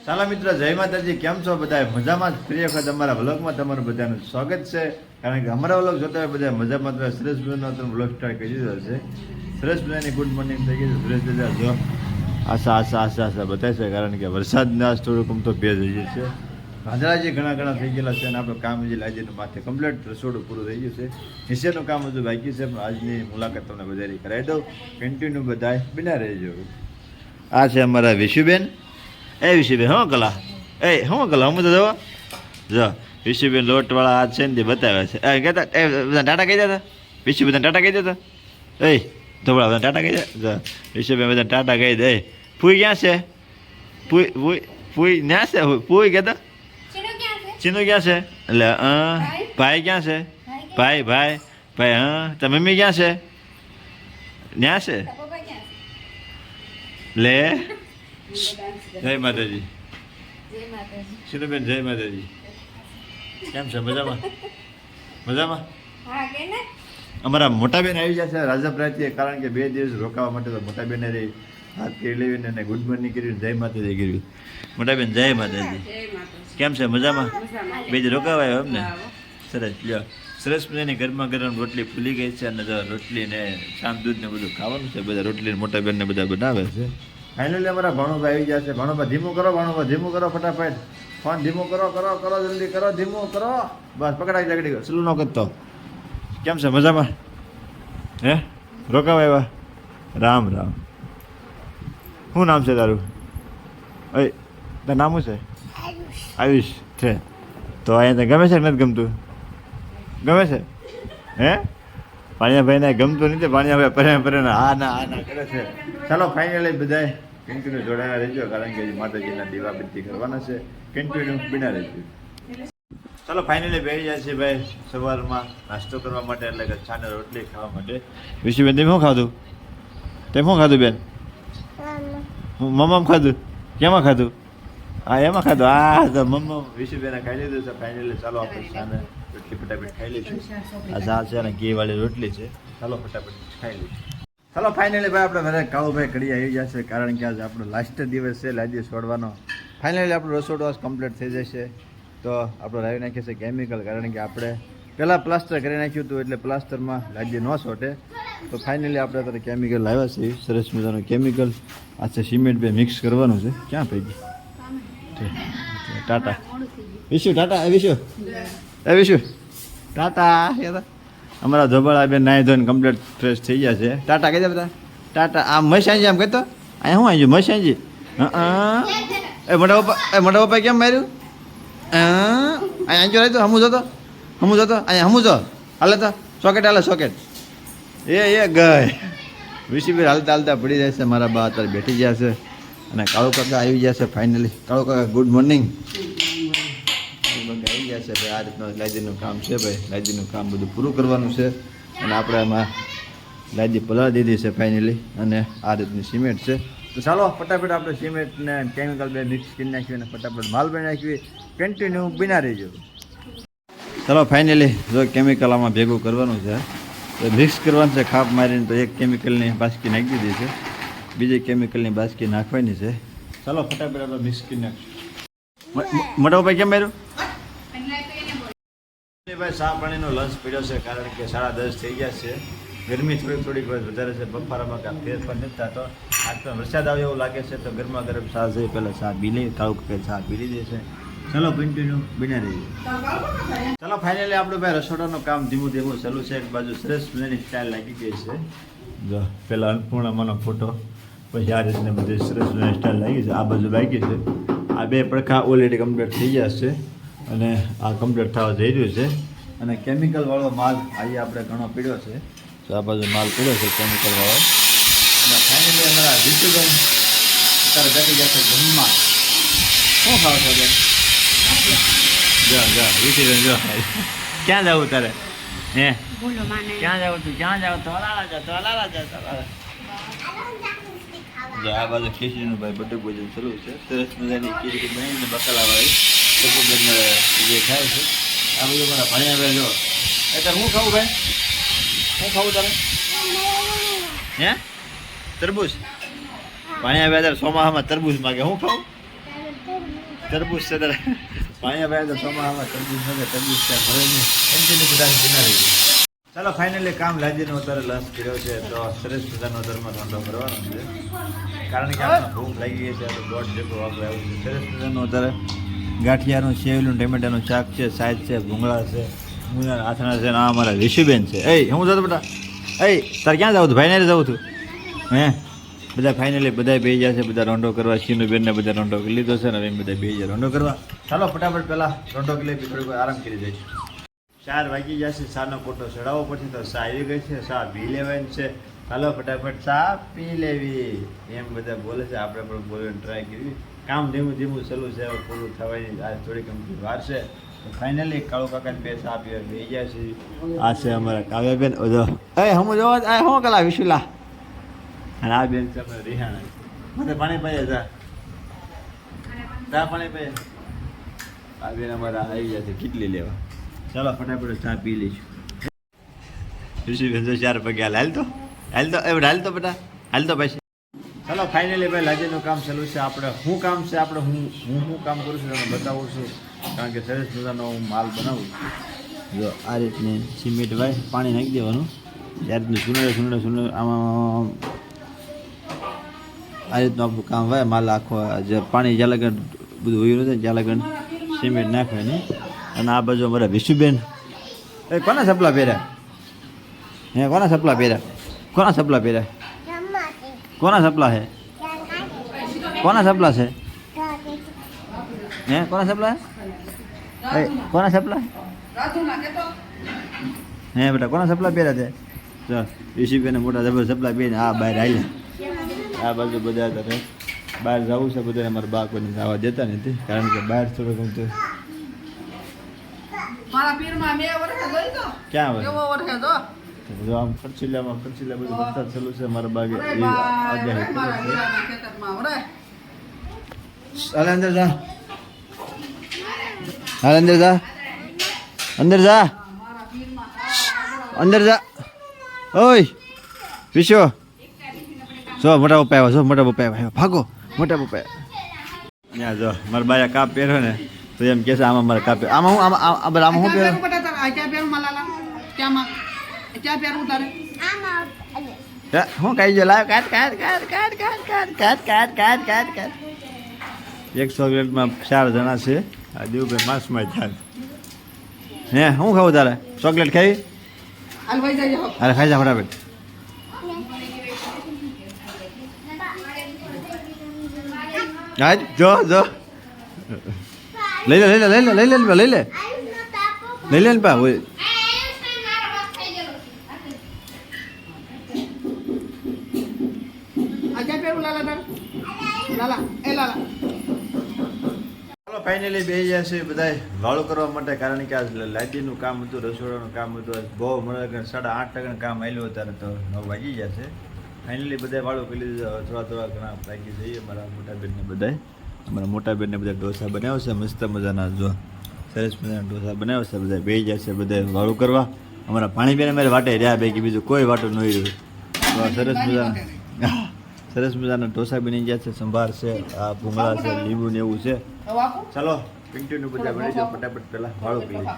ચાલો મિત્રો, જય માતાજી. કેમ છો બધા? મજામાં જ? ફરી વખત અમારા વ્લોગમાં તમારું બધાનું સ્વાગત છે. કારણ કે અમારા વ્લોગ જોતા હોય બધા મજામાં. તો સરસ મજાનો તમે વ્લોગ સ્ટાર્ટ કરી દીધો છે. સરસ મજાની ગુડ મોર્નિંગ થઈ ગઈ છે. સરસ મજા જો આશા બતાવે છે. કારણ કે વરસાદના થોડુંક તો ભેજ થઈ ગયું છે. વાંદળા ઘણા થઈ ગયેલા છે. અને આપણું કામ હજી લાજીનું માથે કમ્પ્લીટ રસોડું પૂરું થઈ ગયું છે. નીચેનું કામ હજુ બાકી છે. પણ આજની મુલાકાત તમને બધાની કરાવી દઉં. કન્ટિન્યુ બધાય બિના રહેજો. આ છે અમારા વિશુબેન. એ વિશુબેન શું કલા? શું કલા? હું તો જવા જો વિશુબેન લોટવાળા હાથ છે ને તે બતાવે છે. કહેતા બધા ટાટા કહી દેતા. વિશુ બધા ટાટા કહી દેતા. ધોબળા બધા ટાટા કહી દે. જો વિશુબેન બધા ટાટા કહી દે. ફૂઈ ક્યાં છે? ફૂઈ ન્યા છે. ફૂઈ કહેતા ચીનું ક્યાં છે? એટલે ભાઈ ક્યાં છે? ભાઈ હા. તો મમ્મી ક્યાં છે? ન્યા છે. લે જય માતાજી. શીનુબેન જય માતાજી. કેમ છે? મજામાં? અમારા મોટા બેન આવી ગયા છે રાજપરાથી. કારણ કે 2 દિવસ રોકાવા માટે તો મોટા બેને રહી હાથ કરી લેવીને અને ગુડ મોર્નિંગ કરી જય માતાજી કરી. મોટા બેન જય માતાજી. કેમ છે? મજામાં? 2 દિવસ રોકાવાય એમ ને? સરસ. લ્યો સરસ મજાની ગરમ રોટલી ફૂલી ગઈ છે. અને રોટલી ને શામ દૂધ ને બધું ખાવાનું છે. બધા રોટલી મોટા બેન ને બધા બનાવે છે. ફાઇનલી અમારા ભાણુભાઈ આવી ગયા છે. ભાણુભાઈ ધીમું કરો ફટાફટ. ફોન ધીમું કરો જલ્દી કરો. ધીમું કરો બસ. પકડાઈ જગડી સ્લો ન કરતો. કેમ છે? મજામાં? હે રોકાવા આવ્યા? રામ શું નામ છે તારું? તારું નામ શું છે? આયુષ છે. તો અહીંયા ગમે છે કે નથી ગમતું? ગમે છે હે? પાણીયાભાઈને ગમતું નથી. પાણીયાભાઈ પરે આ ના કરે છે. ચાલો ફાઇનલી બધાય કન્ટિન્યુ જોડાયા રહેજો. કારણ કે માતાજીના દીવાબત્તી કરવાના છે. કન્ટિન્યુ બિના રહેજો. ચાલો ફાઇનલી બેસી જાય છે ભાઈ સવારમાં નાસ્તો કરવા માટે. એટલે કે છાને રોટલી ખાવા માટે. વિશુબેન તમે શું ખાધું? બેન? મમ્મા ખાધું? કેમાં ખાધું? એમાં ખાધું. તો મમ્મા વિશુબેને ખાઈ લીધું છે. ફાઇનલી ચાલો આપણે છાને રોટલી ફટાફટ ખાઈ લઈશું. આ ઝાલ છે અને ઘી વાળી રોટલી છે. ચાલો ફટાફટ ખાઈ લઈશું. ચાલો ફાઇનલી ભાઈ આપણે બધા કાળુભાઈ ઘડી આવી ગયા છે. કારણ કે આજે આપણો લાસ્ટ દિવસ છે લાદી છોડવાનો. ફાઇનલી આપણું રસોડું આજ કમ્પ્લીટ થઈ જશે. તો આપણે લાવી નાખીએ છીએ કેમિકલ. કારણ કે આપણે પહેલાં પ્લાસ્ટર કરી નાખ્યું હતું. એટલે પ્લાસ્ટરમાં લાદી ન છોટે. તો ફાઇનલી આપણે અત્યારે કેમિકલ લાવ્યા છે. સરસ મજાનું કેમિકલ. આ છે સિમેન્ટ બે મિક્સ કરવાનું છે. ક્યાં પડી ટાટા વિશુ? ટાટા અમારા ધોબળા બેન નાહી ધોઈને કમ્પ્લીટ ફ્રેશ થઈ ગયા છે. ટાટા કહી દે બધા. ટાટા. આમ મસાજી આમ કહેતો. અહીંયા શું આવી મસાજી? મોટા પપ્પા કેમ માર્યું? અહીંયા રહી તો હમું જોતો. અહીંયા હમું જો હાલે તો સોકેટ. એ ગઈ વિશીબેન હાલતા પડી જાય છે. મારા બા અત્યારે બેઠી ગયા છે. અને કાળુ કાકા આવી ગયા છે. ફાઇનલી કાળુ કાકા ગુડ મોર્નિંગ. આવી ગયા છે ભાઈ. આ રીતનું લાદીનું કામ છે ભાઈ. લાદીનું કામ બધું પૂરું કરવાનું છે. અને આપણે એમાં લાદી પલાળી દીધી છે ફાઇનલી. અને આ રીતની સિમેન્ટ છે. તો ચાલો ફટાફટ આપણે સિમેન્ટને કેમિકલ બે મિક્સ કરી નાખીએ અને ફટાફટ માલ બની નાખીએ. કન્ટિન્યુ બિના રહેજો. ચાલો ફાઇનલી જો કેમિકલ આમાં ભેગું કરવાનું છે. તો મિક્સ કરવાનું છે ખાપ મારીને. તો એક કેમિકલની બાસ્કી નાખી દીધી છે. બીજી કેમિકલની બાસ્કી નાખવાની છે. ચાલો ફટાફટ આપણે મિક્સ કરી નાખીશું. મોટા ભાઈ કેમ માર્યું? ભાઈ ચા પાણીનો લંચ પીડ્યો છે. કારણ કે 10:30 થઈ ગયા છે. ગરમી થોડીક વધારે છે. બફારામાં કાંઈ ફેરફાર નથી થતો. આજ તો વરસાદ આવે એવું લાગે છે. તો ગરમા ગરમ ચા છે. પહેલાં ચા પી લઈએ. કાળું કે ચા પી લીધી છે. ચાલો કન્ટિન્યુ બિના રહીએ. ચાલો ફાઇનલી આપણું ભાઈ રસોડાનું કામ ધીમું ચાલુ છે. એક બાજુ સરસ મજાની સ્ટાઇલ લાગી ગઈ છે. જો પહેલાં અન્નપૂર્ણામાંનો ફોટો. પછી આ રીતને બધી સરસ મજાની સ્ટાઇલ લાગી છે. આ બાજુ બાકી છે. આ 2 પડખા ઓલરેડી કમ્પ્લીટ થઈ ગયા છે. અને આ કમ્પ્લીટ થવા જઈ રહ્યું છે. અને કેમિકલવાળો માલ અહીંયા આપણે ઘણો પીડ્યો છે. તો આ બાજુ માલ પીડ્યો છે કેમિકલવાળો. અને ફાઇનલી અમારા જીતુભાઈ અત્યારે બેઠી ગયા છે જમવા. શું ખાવ છો બેન? વિશીબેન જો ક્યાં જવું તારે? ક્યાં જવું તું? તો જો આ બાજુ ખીચડીનું ભાઈ બટુક ભોજન ચાલુ છે. સરસ મજાની ખીચડી બનાવીને બકાલાવાળી સપોબેન જે ખાય છે. આ બધું મારા ભણ્યા ભાઈ જો. એટલે હું ખાવું ભાઈ? શું ખાવું તારે? તરબૂચ? ભણ્યા ભાઈ ચોમાસામાં તરબૂચ માગે. હું ખાવું? તરબૂચ છે તારે પાણી ભાઈ તો ચોમાસામાં તરબૂચ છે તરબૂચ છે ભરે નહીં એમથી બધા કિનારે ગયું. ચાલો ફાઇનલી કામ લાજીને અત્યારે લંચ કર્યો છે તો સરસ મજાનો અત્યારમાં ઠંડો કરવાનો છે કારણ કે આપણે ભૂખ લાગી ગઈ છે તો દોઢ જેટલું આપણે આવ્યું છે સરસ મજાનું અત્યારે ગાંઠિયાનું સેવલું ટમેટાનું શાક છે સાઈડ છે ભૂંગળા છે મૂળા આથણા છે ને આ અમારા ઋષિબેન છે એ હું જતો બેટા એ તારે ક્યાં જવું હતું ભાઈને જવું હતું હે બધા ફાઇનલી બધા બે ગયા છે બધા રોંડો કરવા શીનુબેનને બધા રોંડો કરી લીધો છે ને બધા બે ગયા રોંડો કરવા ચાલો ફટાફટ પહેલાં રોંડો કરી લઈ થોડીક આરામ કરી જઈશું 4 વાગી જશે શાનો ફોટો ચડાવવો પડશે તો શા આવી ગઈ છે શા પી લેવાની છે ચાલો ફટાફટ શા પી લેવી એમ બધા બોલે છે આપણે પણ બોલવાની ટ્રાય કરવી કામ ધીમું ધીમું ચાલુ છે પૂરું થવાની આ થોડી કંપની વાર છે તો ફાઇનલી કાળુ કાકાને બે શા પીવા બે ગયા છે આ છે અમારા કાવ્યાબેન ઓજો એ હમ જોવા આ શું કલા વિશુલા અને આ બેન છે આપણે રિહાણા મને પાણી પાઈએ જા પાણી પાઈએ આ બેન અમારા આવી ગયા છે કેટલી લેવા ચાલો ફટાફટ ચા પી લઈશું ઋષિબેન જો 4 પગ્યા હાલ તો હાલ તો બેટા હાલ તો પછી ચાલો ફાઇનલી ભાઈ લાજીનું કામ ચાલુ છે આપણે શું કામ છે આપણે હું કામ કરું છું તમને બતાવું છું કારણ કે સરસ મજાનો હું માલ બનાવું જો આ રીતની સિમેન્ટ ભાઈ પાણી નાખી દેવાનું આ રીતનું સુનડે આમાં આ રીતનું આપણું કામ હોય માલ આખો જે પાણી જ્યાં લગન બધું હોય નથી ત્યાં લગન સિમેન્ટ નાખવાની અને આ બાજુ અમારા વિશુબેન એ કોના સપલા પહેર્યા હે કોના સપલા પહેર્યા કોના સપલા છે કોના સપલા છે હે કોના સપલા હે કોના સપલા હે બેટા કોના સપલા પહેર્યા છે જો વિશુબેન મોટા જબર સપલા પહેરીને આ બહાર આવ્યા આ બાજુ બધા હતા બહાર જવું છે બધા અમારા બા કોઈને જવા દેતા નથી કારણ કે બહાર થોડું ગમતું ક્યાં હોય જો આમ ખર્ચીલા બધું વરસાદ ચાલુ છે મારા બાગે હાલ અંદર જા અંદર જા ઓય વિશો જો મોટા પપ્પા આવ્યા ભાગો મોટા પપ્પા અહીંયા જો મારા બાયા કાપ પહેર્યો ને તો એમ કે છે આમાં મારે કાપ આમાં હું આમાં શું પહેરો હું કહી જો લાવ કાટ એક ચોકલેટમાં 4 જણા છે આ દેવભાઈ માસમાં થાય હે શું ખાવું તારે ચોકલેટ ખાવી અરે ખાઈ જા ફટાફટ આજ જો લઈ લે ને પા ચાલો ફાઇનલી બે ગયા છે બધા વાળું કરવા માટે કારણ કે આ લાદીનું કામ હતું રસોડાનું કામ હતું બહુ મને 8:30 કામ આવેલું ત્યારે તો 9 વાગી ગયા છે ફાઇનલી બધા વાળું કરી લીધું થોડા ઘણા લાગી જઈએ અમારા મોટા બેનને બધા ઢોસા બનાવ્યો છે મસ્ત મજાના જો સરસ મજાના ઢોસા બનાવ્યો છે બધા બે ગયા છે બધા વાળું કરવા અમારા પાણીબેન અમારે વાટે રહ્યા બે કે બીજું કોઈ વાટું નહીં રહ્યું સરસ મજાના ઢોસા બની ગયા છે સંભાર છે આ ભૂંગળા છે લીંબુ ને એવું છે ચાલો પિન્ટુનું બધા બની જાઓ ફટાફટ પહેલાં વાળું પી લઈએ